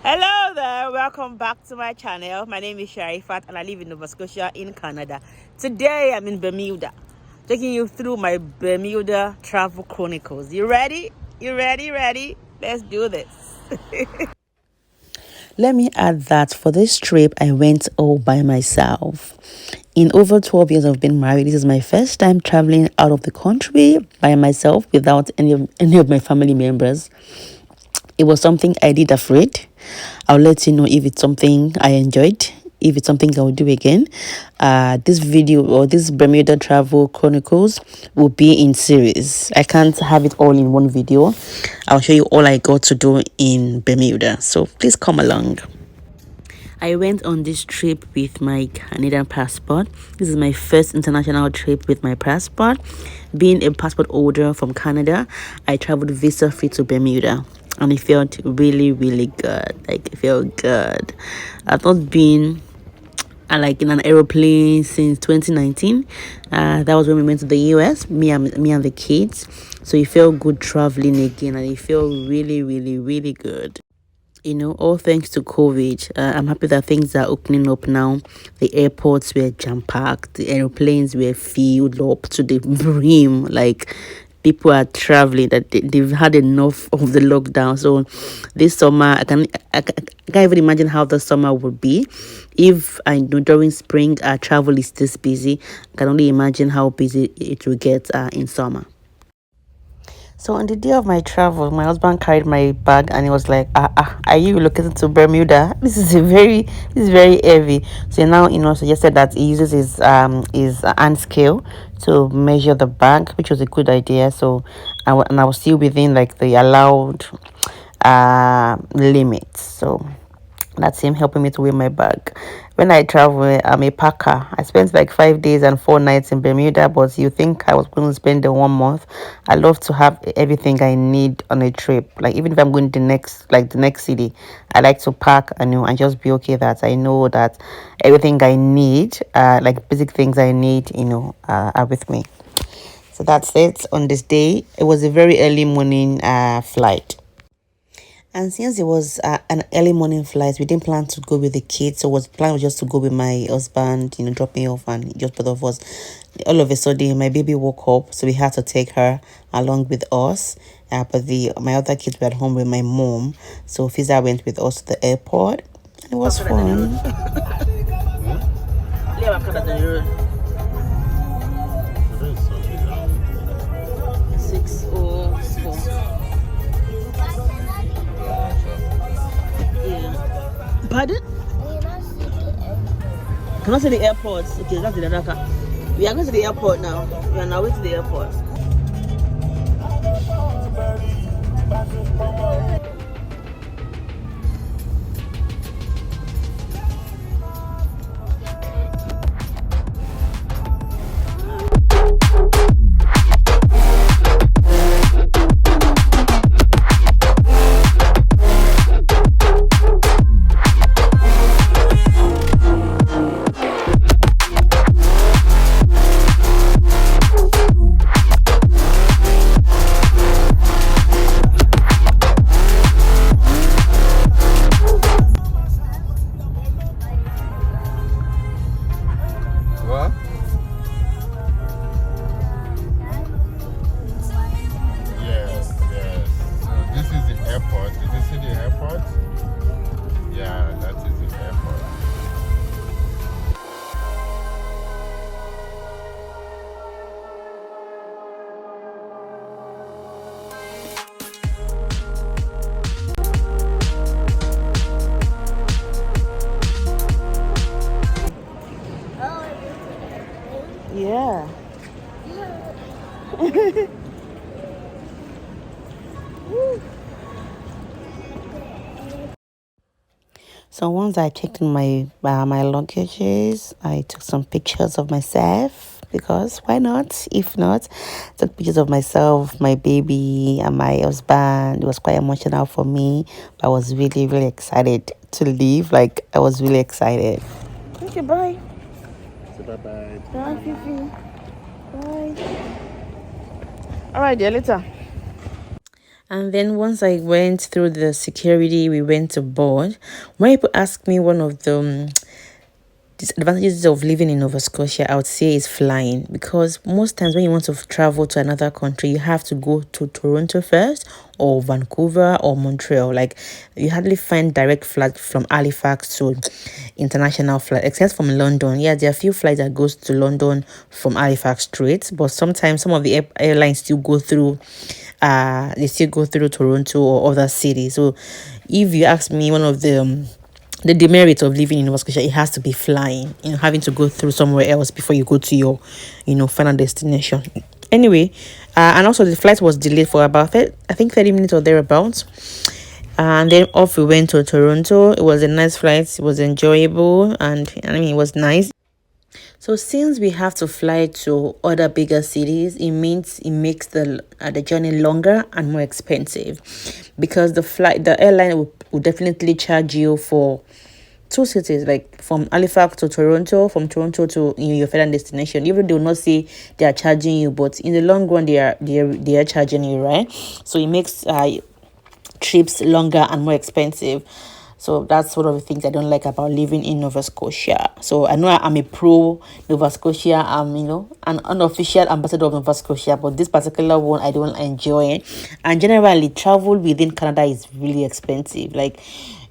Hello there, welcome back to my channel. My name is Sherifat and I live in Nova Scotia in Canada. Today I'm in Bermuda, taking you through my Bermuda travel chronicles. You ready? You ready? Ready? Let's do this. Let me add that for this trip, I went all by myself. In over 12 years I've been married, this is my first time traveling out of the country by myself without any of my family members. It was something I did afraid. I'll let you know if it's something I enjoyed, if it's something I'll do again. This video or this Bermuda travel chronicles will be in series. I can't have it all in one video. I'll show you all I got to do in Bermuda. So please come along. I went on this trip with my Canadian passport. This is my first international trip with my passport. Being a passport holder from Canada, I traveled visa-free to Bermuda. And it felt really, really good. Like, it felt good. I've not been like in an aeroplane since 2019. That was when we went to the US, me and the kids. So it felt good traveling again, and it felt really, really, really good. All thanks to COVID. I'm happy that things are opening up now. The airports were jam-packed. The airplanes were filled up to the brim. Like, people are traveling, that they've had enough of the lockdown. So this summer, I can't even imagine how the summer would be. If I know during spring, our travel is this busy, I can only imagine how busy it will get in summer. So on the day of my travel, my husband carried my bag and he was like, are you relocating to Bermuda? This is very heavy. So now, suggested that he uses his hand scale to measure the bag, which was a good idea. So I was still within like the allowed limits. So that's him helping me to weigh my bag. When I travel, I'm a packer. I spent like 5 days and 4 nights in Bermuda, but you think I was going to spend the 1 month. I love to have everything I need on a trip. Like, even if I'm going to the next city, I like to pack and just be okay that I know that everything I need, like basic things I need, are with me. So that's it on this day. It was a very early morning flight. And since it was an early morning flight, we didn't plan to go with the kids. So plan was just to go with my husband, drop me off and just both of us. All of a sudden, my baby woke up, so we had to take her along with us. But my other kids were at home with my mom. So Fiza went with us to the airport. And it was fun. Pardon? Cannot see the airport. Okay, that's the Raka. We are going to the airport now. We are on our way to the airport. Yeah. So once I checked in my luggages, I took some pictures of myself, because why not? If not, took pictures of myself, my baby, and my husband. It was quite emotional for me, but I was really, really excited to leave. Like, I was really excited. Okay, bye. Say bye-bye. Bye, Fifi. Bye. All right, dear, later. And then once I went through the security, we went to board. When people ask me one of the disadvantages of living in Nova Scotia, I would say is flying, because most times when you want to travel to another country, you have to go to Toronto first, or Vancouver, or Montreal. Like, you hardly find direct flight from Halifax to international flight, except from London. Yeah, there are a few flights that goes to London from Halifax straight, but sometimes some of the airlines still go through Toronto or other cities. So if you ask me, one of the demerit of living in Nova Scotia, it has to be flying, having to go through somewhere else before you go to your, final destination. Anyway, and also the flight was delayed for about, I think, 30 minutes or thereabouts. And then off we went to Toronto. It was a nice flight. It was enjoyable, and I mean, it was nice. So since we have to fly to other bigger cities, it makes the journey longer and more expensive, because the airline will definitely charge you for two cities, like from Halifax to Toronto, from Toronto to your final destination. Even they will not say they are charging you, but in the long run they are charging you, right? So it makes trips longer and more expensive. So that's one of the things I don't like about living in Nova Scotia. So I know I'm a pro Nova Scotia. I'm, an unofficial ambassador of Nova Scotia, but this particular one, I don't enjoy it. And generally, travel within Canada is really expensive. Like,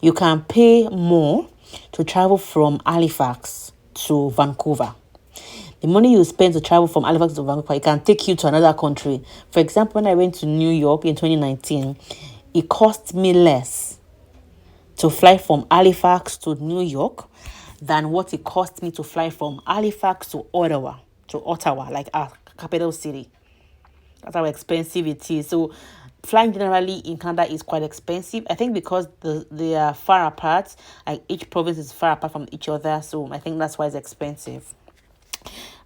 you can pay more to travel from Halifax to Vancouver. The money you spend to travel from Halifax to Vancouver, it can take you to another country. For example, when I went to New York in 2019, it cost me less to fly from Halifax to New York than what it cost me to fly from Halifax to Ottawa, like our capital city. That's how expensive it is. So flying generally in Canada is quite expensive. I think because they are far apart, like each province is far apart from each other. So I think that's why it's expensive.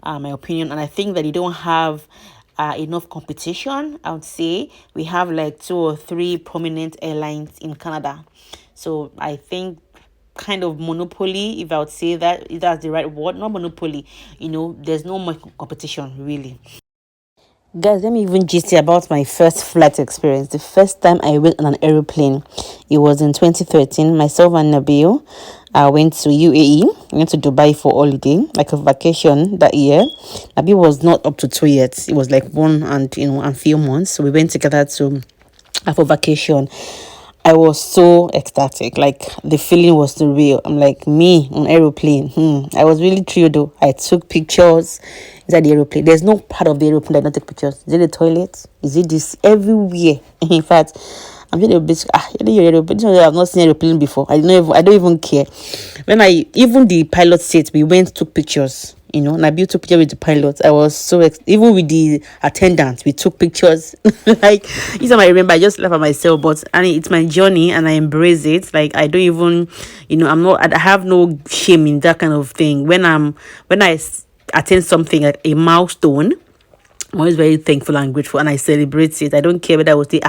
My opinion. And I think that you don't have enough competition. I would say we have like 2 or 3 prominent airlines in Canada. So I think kind of monopoly, if I would say that, if that's the right word, not monopoly, there's no much competition really. Guys, let me even gist you about my first flight experience. The first time I went on an aeroplane, it was in 2013. Myself and Nabil went to UAE. We went to Dubai for holiday, like a vacation that year. Nabil was not up to 2 yet. It was like 1 and few months. So we went together to for vacation. I was so ecstatic. Like, the feeling was surreal. I'm like, me on aeroplane. I was really thrilled though. I took pictures inside the aeroplane. There's no part of the aeroplane that I don't take pictures. Is it the toilet? Is it this? Everywhere. In fact, I'm just a bit I've not seen aeroplane before. I don't even care. Even the pilot seat, we went took pictures. Nabil took picture with the pilot. I was so even with the attendant, we took pictures. Like, each time I remember, I just laugh at myself. But it's my journey, and I embrace it. Like, I don't even, I have no shame in that kind of thing. When I attain something like a milestone, I'm always very thankful and grateful, and I celebrate it. I don't care whether I would say,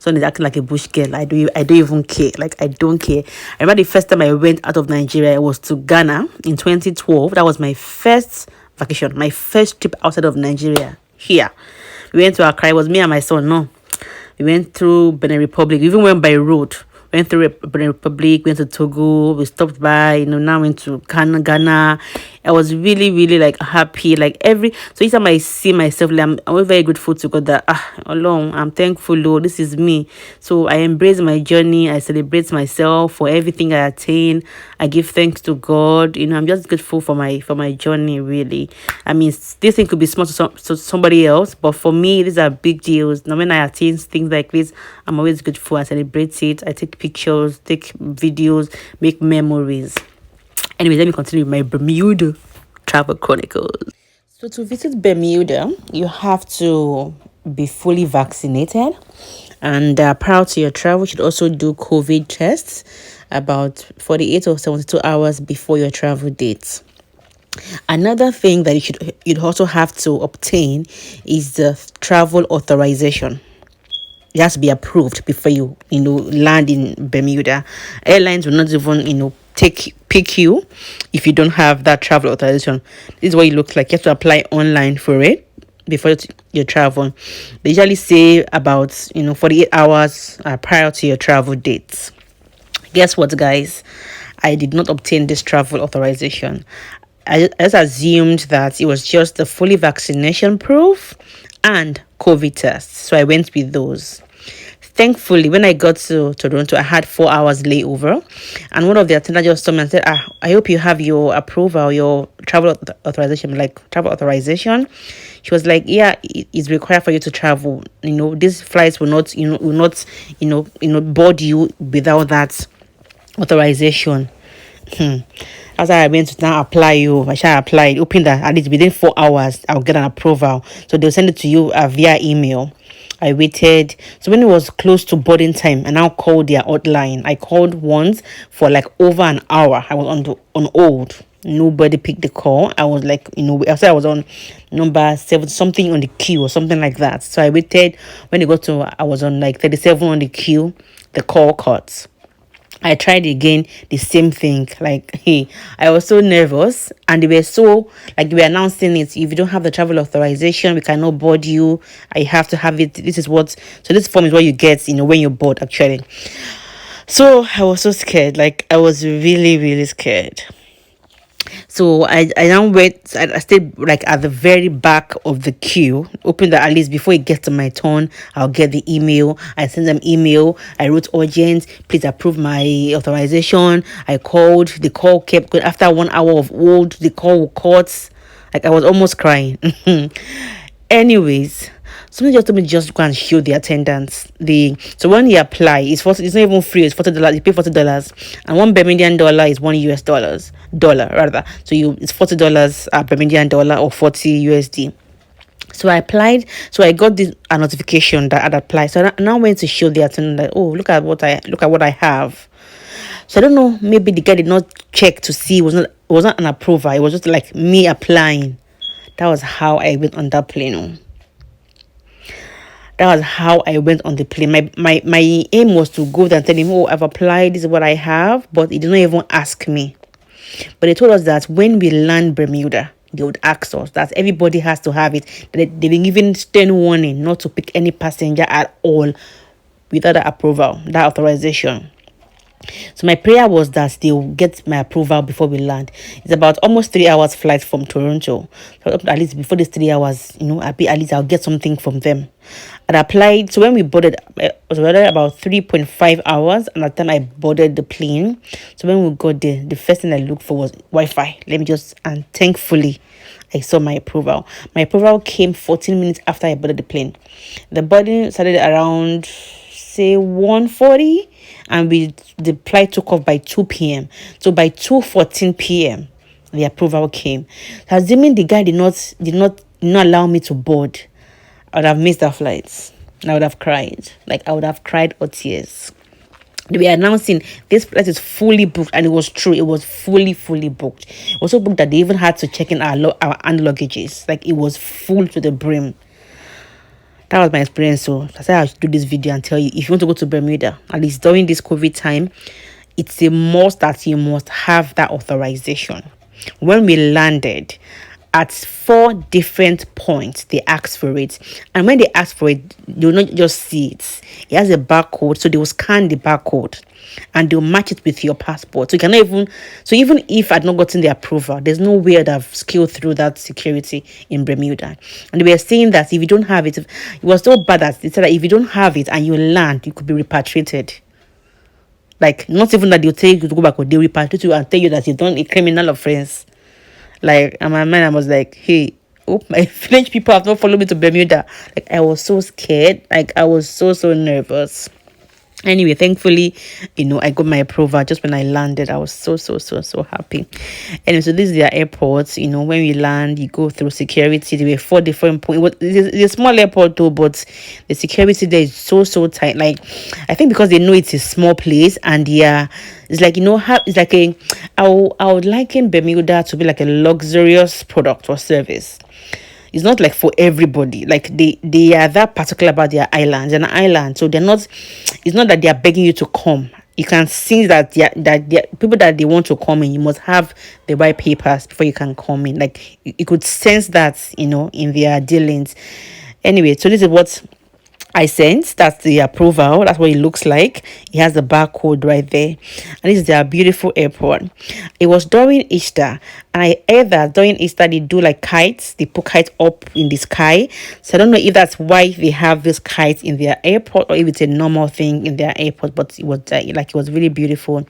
someone is acting like a bush girl. I don't even care. Like, I don't care. I remember the first time I went out of Nigeria, I was to Ghana in 2012. That was my first vacation, my first trip outside of Nigeria. Here, we went to Accra. It was me and my son. No, we went through Benin Republic. We even went by road. Went through Benin Republic, went to Togo, we stopped by, now went to Ghana. I was really, really like happy. Like, so each time I see myself, like, I'm always very grateful to God that alone, I'm thankful, Lord, this is me. So I embrace my journey. I celebrate myself for everything I attain. I give thanks to God. I'm just grateful for my journey, really. I mean, this thing could be small to somebody else, but for me, these are big deals. Now, when I attain things like this, I'm always grateful. I celebrate it. I take pictures, take videos, make memories. Anyway, let me continue with my Bermuda travel chronicles. So to visit Bermuda, you have to be fully vaccinated, and prior to your travel, you should also do COVID tests about 48 or 72 hours before your travel date. Another thing that you'd also have to obtain is the travel authorization. It has to be approved before you land in Bermuda. Airlines will not even pick you if you don't have that travel authorization. This is what it looks like. You have to apply online for it before your travel. They usually say about 48 hours prior to your travel dates. Guess what, guys? I did not obtain this travel authorization. I just assumed that it was just the fully vaccination proof and COVID test. So I went with those. Thankfully, when I got to Toronto, I had 4 hours layover, and one of the attendants just told me and said, I hope you have your approval, your travel authorization, like travel authorization. She was like, yeah, it's required for you to travel. These flights will not, board you without that authorization. As I went to now apply I shall apply, hoping that at least within 4 hours I'll get an approval. So they'll send it to you via email. I waited. So when it was close to boarding time, I now called their hotline. I called once for like over an hour. I was on hold. Nobody picked the call. I was like, I said I was on number 7 something on the queue or something like that. So I waited. When it got to, I was on like 37 on the queue. The call cut. I tried again, the same thing. Like, hey, I was so nervous, and they were announcing it. If you don't have the travel authorization, we cannot board you. I have to have it. This form is what you get, when you're bored, actually. So I was so scared. Like, I was really, really scared. So I now wait. I stayed like at the very back of the queue, hoping that at least before it gets to my turn, I'll get the email. I sent them email. I wrote urgent, please approve my authorization. I called. The call kept going. After 1 hour of hold, the call cut. Like, I was almost crying. Anyways, somebody just told me just go and show the attendants. So when you apply, it's not even free. It's $40. You pay $40, and one Bermudian dollar is $1 rather. So it's $40 Bermudian dollar or 40 USD. So I applied. So I got a notification that I'd applied. So I now went to show the attendant that, oh, look at what I have. So I don't know. Maybe the guy did not check to see. It was not an approval. It was just like me applying. That was how I went on that plane. That was how I went on the plane. My aim was to go there and tell him, oh, I've applied, this is what I have, but he did not even ask me. But they told us that when we land Bermuda, they would ask us that everybody has to have it. They've been given stern warning not to pick any passenger at all without that approval, that authorization. So my prayer was that they'll get my approval before we land. It's about almost 3 hours flight from Toronto. So at least before these 3 hours, at least I'll get something from them. And I applied. So when we boarded, it was about 3.5 hours. And at the time I boarded the plane. So when we got there, the first thing I looked for was Wi-Fi. And thankfully, I saw my approval. My approval came 14 minutes after I boarded the plane. The boarding started around, say, 1:40, and the flight took off by 2 p.m. So by 2:14 p.m. the approval came. So assuming the guy did not allow me to board, I would have missed that flight. I would have cried. Like, I would have cried or tears. They were announcing this flight is fully booked, and it was true. It was fully booked. It was so booked that they even had to check in our hand luggages. Like, it was full to the brim. That was my experience. So I said I should do this video and tell you, if you want to go to Bermuda, at least during this COVID time, it's a must that you must have that authorization. When we landed, at 4 different points, they asked for it. And when they ask for it, they'll not just see it. It has a barcode, so they will scan the barcode and they'll match it with your passport. So you cannot even if I'd not gotten the approval, there's no way I'd have scaled through that security in Bermuda. And they were saying that if you don't have it, it was so bad that they said that if you don't have it and you land, you could be repatriated. Like, not even that they'll tell you to go back, or they'll repatriate you and tell you that you've done a criminal offense. Like, in my mind, I was like, hey, my French people have not followed me to Bermuda. Like, I was so scared. Like, I was so nervous. Anyway, thankfully, I got my approval just when I landed. I was so happy. Anyway, so this is their airport. When we land, you go through security. There were 4 different points. It's a small airport though, but the security there is so tight. Like, I think because they know it's a small place, and it's like, it's like I would liken Bermuda to be like a luxurious product or service. It's not like for everybody. Like, they are that particular about their islands. An island, so it's not that they are begging you to come. You can see that they're people that they want to come in. You must have the right papers before you can come in. Like, you could sense that in their dealings. Anyway, so this is what I sent. That's the approval. That's what it looks like. It has the barcode right there. And this is their beautiful airport. It was during Easter. And I heard that during Easter they do like kites. They put kites up in the sky. So I don't know if that's why they have these kites in their airport or if it's a normal thing in their airport. But it was it was really beautiful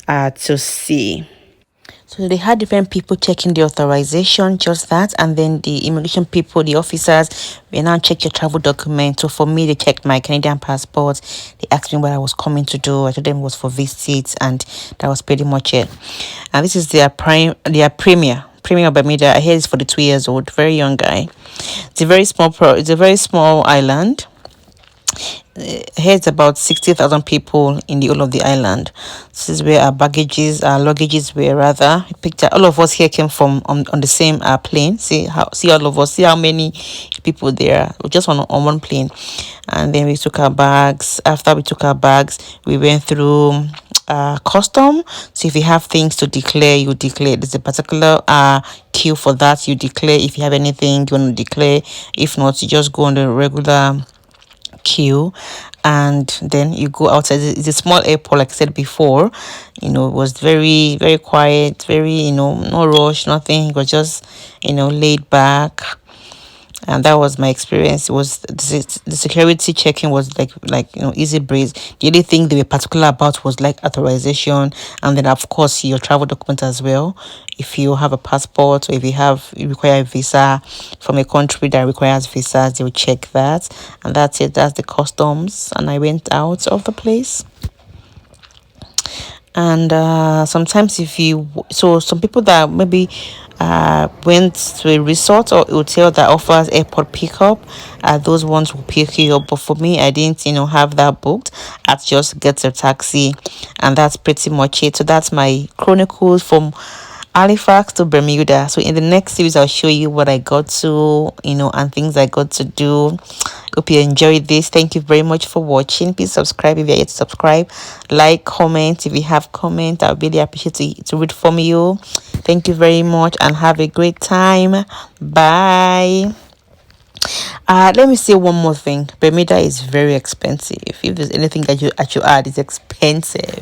to see. So they had different people checking the authorization, just that, and then the immigration people, the officers, will now check your travel document. So for me, they checked my Canadian passport. They asked me what I was coming to do. I told them it was for visits, and that was pretty much it. And this is their premier of Bermuda. I hear it's for the 2 years old, very young guy. It's a very small it's a very small island. Here it's about 60,000 people in the whole of the island. This is where our luggages were rather. Picture all of us here came from on the same plane. See all of us. See how many people there are. We're just on one plane, and then we took our bags. After we took our bags, we went through custom. So if you have things to declare, you declare. There's a particular queue for that. You declare if you have anything you want to declare. If not, you just go on the regular queue, and then you go outside. It's a small airport, like I said before. It was very, very quiet, very, no rush, nothing. It was just, laid back. And that was my experience. It was the security checking was like easy breeze. The only thing they were particular about was like authorization, and then of course your travel document as well. If you have a passport, or if you require a visa from a country that requires visas, they will check that, and that's it. That's the customs. And I went out of the place. And sometimes some people that maybe went to a resort or hotel that offers airport pickup, those ones will pick you up. But for me, I didn't have that booked. I just get a taxi, and that's pretty much it. So that's my chronicles from Halifax to Bermuda. So in the next series, I'll show you what I got to, and things I got to do. Hope you enjoyed this. Thank you very much for watching. Please subscribe if you're yet to subscribe. Like, comment if you have comment. I really appreciate to read from you. Thank you very much and have a great time. Bye. Let me say one more thing. Bermuda is very expensive. If there's anything that you add, it's expensive.